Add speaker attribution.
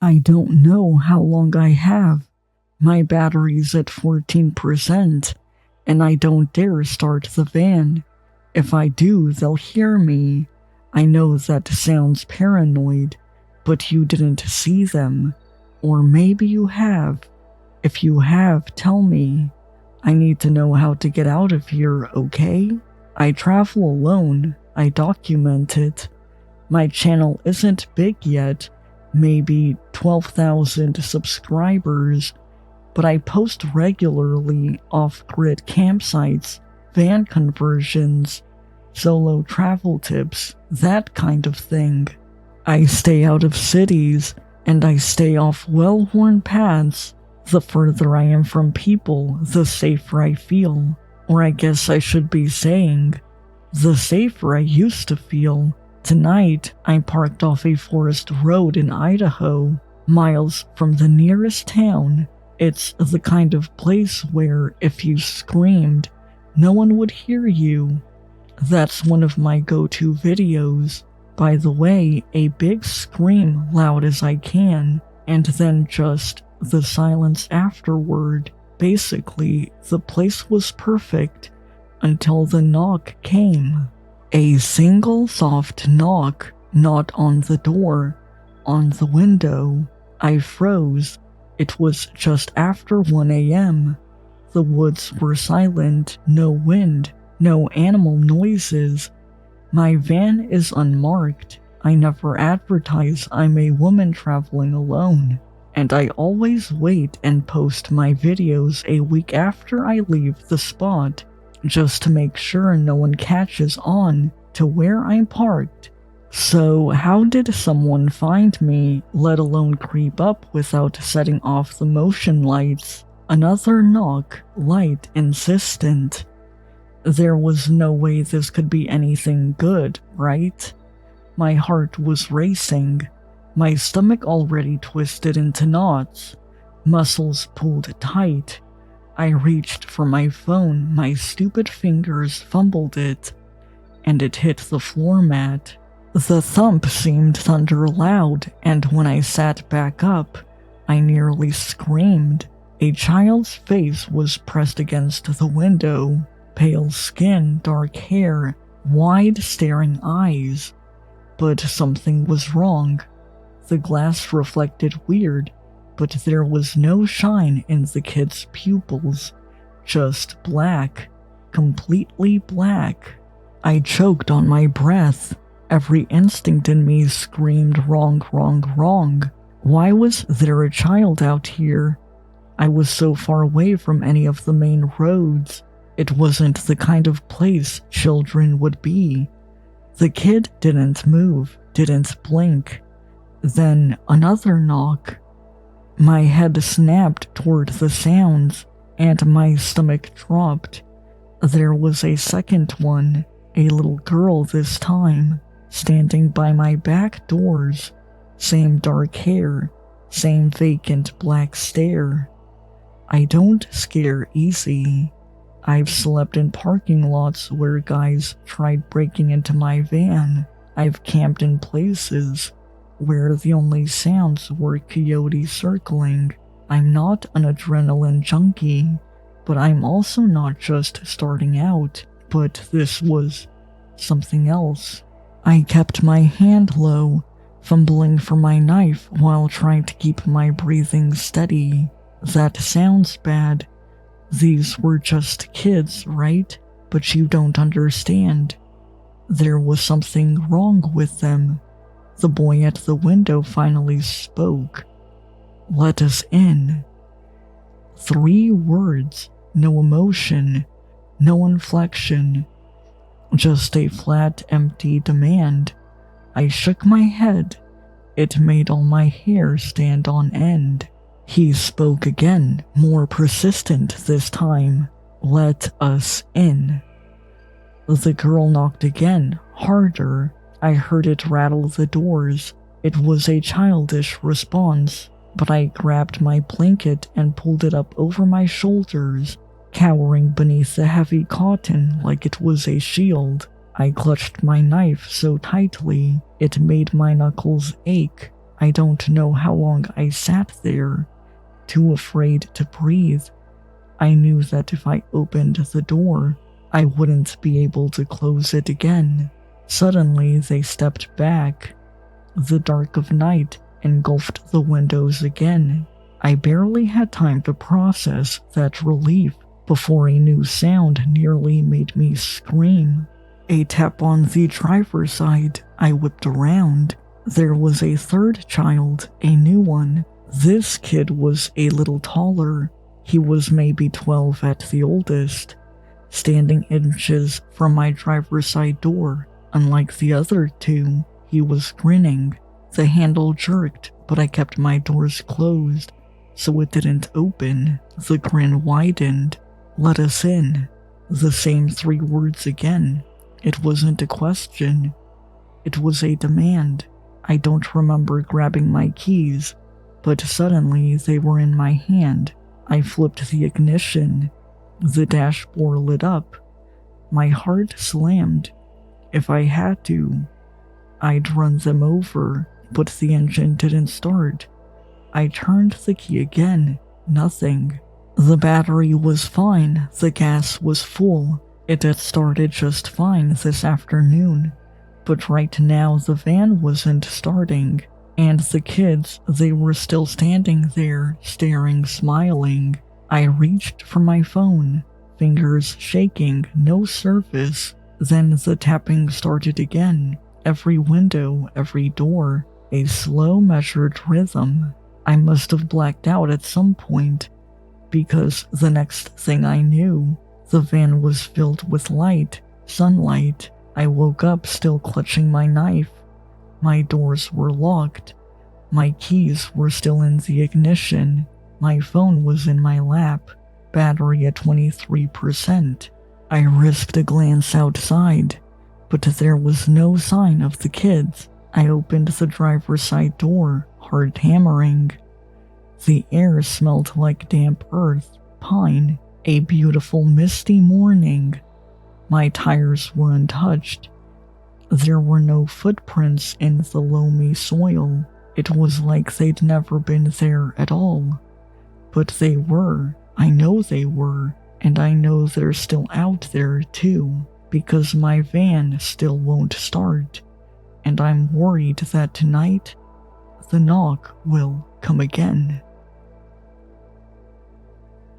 Speaker 1: I don't know how long I have. My battery's at 14%, and I don't dare start the van. If I do, they'll hear me. I know that sounds paranoid, but you didn't see them. Or maybe you have. If you have, tell me. I need to know how to get out of here, okay? I travel alone. I document it. My channel isn't big yet, maybe 12,000 subscribers, but I post regularly off-grid campsites, van conversions, solo travel tips, that kind of thing. I stay out of cities, and I stay off well-worn paths. The further I am from people, the safer I feel. Or I guess I should be saying, the safer I used to feel. Tonight, I parked off a forest road in Idaho, miles from the nearest town. It's the kind of place where, if you screamed, no one would hear you. That's one of my go-to videos. By the way, a big scream loud as I can, and then just the silence afterward. Basically, the place was perfect until the knock came. A single soft knock, not on the door, on the window. I froze. It was just after 1 a.m. The woods were silent, no wind, no animal noises. My van is unmarked. I never advertise I'm a woman traveling alone. And I always wait and post my videos a week after I leave the spot, just to make sure no one catches on to where I'm parked. So how did someone find me, let alone creep up without setting off the motion lights? Another knock, light insistent. There was no way this could be anything good, right? My heart was racing. My stomach already twisted into knots. Muscles pulled tight. I reached for my phone, my stupid fingers fumbled it, and it hit the floor mat. The thump seemed thunder loud, and when I sat back up, I nearly screamed. A child's face was pressed against the window. Pale skin, dark hair, wide staring eyes. But something was wrong. The glass reflected weird, but there was no shine in the kid's pupils. Just black. Completely black. I choked on my breath. Every instinct in me screamed wrong, wrong, wrong. Why was there a child out here? I was so far away from any of the main roads. It wasn't the kind of place children would be. The kid didn't move, didn't blink. Then another knock. My head snapped toward the sounds, and my stomach dropped. There was a second one, a little girl this time, standing by my back doors. Same dark hair, same vacant black stare. I don't scare easy. I've slept in parking lots where guys tried breaking into my van. I've camped in places where the only sounds were coyotes circling. I'm not an adrenaline junkie, but I'm also not just starting out. But this was something else. I kept my hand low, fumbling for my knife while trying to keep my breathing steady. That sounds bad. These were just kids, right? But you don't understand. There was something wrong with them. The boy at the window finally spoke. Let us in. 3 words, no emotion, no inflection. Just a flat, empty demand. I shook my head. It made all my hair stand on end. He spoke again, more persistent this time. Let us in. The girl knocked again, harder. I heard it rattle the doors. It was a childish response, but I grabbed my blanket and pulled it up over my shoulders, cowering beneath the heavy cotton like it was a shield. I clutched my knife so tightly, it made my knuckles ache. I don't know how long I sat there, too afraid to breathe. I knew that if I opened the door, I wouldn't be able to close it again. Suddenly, they stepped back. The dark of night engulfed the windows again. I barely had time to process that relief before a new sound nearly made me scream. A tap on the driver's side. I whipped around. There was a third child, a new one. This kid was a little taller. He was maybe 12 at the oldest, standing inches from my driver's side door. Unlike the other two, he was grinning. The handle jerked, but I kept my doors closed, so it didn't open. The grin widened. "Let us in." The same 3 words again. It wasn't a question. It was a demand. I don't remember grabbing my keys, but suddenly they were in my hand. I flipped the ignition. The dashboard lit up. My heart slammed. If I had to, I'd run them over, but the engine didn't start. I turned the key again. Nothing. The battery was fine. The gas was full. It had started just fine this afternoon. But right now the van wasn't starting. And the kids, they were still standing there, staring, smiling. I reached for my phone, fingers shaking, no service. Then the tapping started again. Every window, every door, a slow, measured rhythm. I must have blacked out at some point, because the next thing I knew, the van was filled with light, sunlight. I woke up still clutching my knife. My doors were locked. My keys were still in the ignition. My phone was in my lap, battery at 23%. I risked a glance outside, but there was no sign of the kids. I opened the driver's side door, hard hammering. The air smelled like damp earth, pine, a beautiful misty morning. My tires were untouched. There were no footprints in the loamy soil. It was like they'd never been there at all. But they were. I know they were. And I know they're still out there too, because my van still won't start. And I'm worried that tonight, the knock will come again.